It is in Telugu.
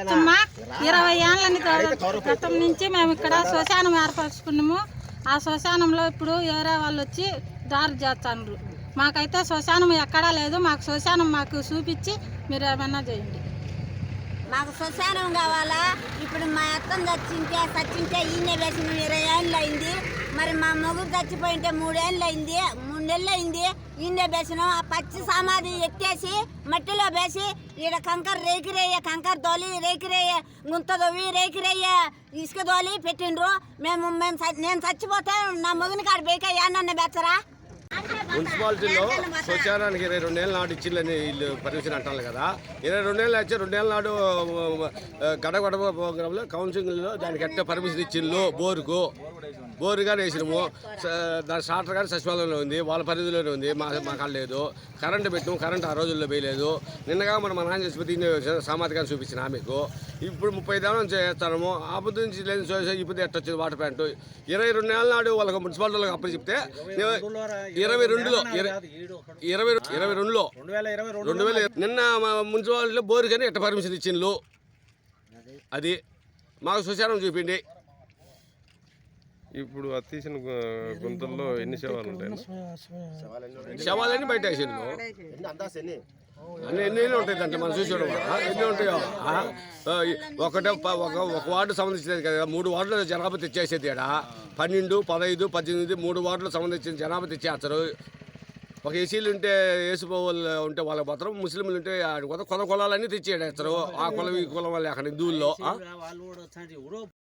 లచ్చమ్మ 20 ఏళ్ళని గతం నుంచి మేము ఇక్కడ శ్మశానం ఏర్పరచుకున్నాము. ఆ శ్మశానంలో ఇప్పుడు వేరే వాళ్ళు వచ్చి దారి చేస్తున్నారు. మాకైతే శ్మశానం ఎక్కడా లేదు. మాకు శ్మశానం మాకు చూపించి మీరు ఏమన్నా చేయండి. మాకు శ్మశానం కావాలా. ఇప్పుడు మా అత్తను చచ్చింటే ఈయన వేసిన 20 ఏళ్ళు అయింది. మరి మా మొగుడు చచ్చిపోయింటే 3 ఏళ్ళు అయింది, 3 నెలలు అయింది. ఈయన వేసినాం. ఆ పచ్చి సమాధి ఎత్తేసి మట్టిలో వేసి ఈడ కంకర రేకిరేయ, కంకర తోలి రేకిరేయ, గుంత తోవి రేకిరేయ, ఇసుక తోలి పెట్టిండ్రు. నేను చచ్చిపోతే నా మొగుని కాడ బేక ఏమన్నా బెచ్చరా. మున్సిపాలిటీలో శ్మశానానికి 22 ఏళ్ళ నాడు ఇచ్చిల్లని వీళ్ళు పర్మిషన్ అంటారు కదా. 22 ఏళ్ళు వచ్చి 2 ఏళ్ళ నాడు గడగడప ప్రోగ్రాంలో కౌన్సిలింగ్లో దానికి ఎట్ట పర్మిషన్ ఇచ్చిళ్ళు. బోరు కానీ వేసినాము. దాని స్టార్టర్ కానీ సచివాలయంలో ఉంది, వాళ్ళ పరిధిలోనే ఉంది. మాకు లేదు. కరెంటు పెట్టాము, కరెంటు ఆ రోజుల్లో వేయలేదు. నిన్నగా మనం మా నాన్న చచ్చిపోతే సామాజికాన్ని చూపించిన మీకు. ఇప్పుడు 35 ఏళ్ళ నుంచి చేస్తాము. ఆ పొద్దు నుంచి లేదు ఇప్పుడు ఎట్ట వచ్చింది వాటర్ ప్లాంట్. 22 ఏళ్ళ నాడు వాళ్ళకి మున్సిపాలిటీ వాళ్ళకి అప్పుడు చెప్తే 2022లో నిన్న మున్సిపాలిటీలో బోరు కానీ ఎట్ట పర్మిషన్ ఇచ్చిండ్రు. అది మాకు శ్మశానం చూపిండి. ఇప్పుడు తీసిన గుంతల్లో ఎన్ని శవాలు ఉంటాయి? శవాలన్నీ బయట వేసిండ్రు. ఎన్ని ఉంటాయి అంటే మనం చూసేవాడు ఎన్ని ఉంటాయో. ఒక వార్డు సంబంధించినది కదా. 3 వార్డులు జనాభా తెచ్చేసేది. ఇక్కడ 12, 15, 18 3 వార్డులకు సంబంధించిన జనాభా తెచ్చేస్తారు. ఒక ఏసీలు ఉంటే వేసిపోవాలి ఉంటే వాళ్ళకి మాత్రం, ముస్లింలు ఉంటే కొత్త కులాలన్నీ తెచ్చేస్తారు. ఆ కులం ఈ కులం వాళ్ళు అక్కడ హిందువుల్లో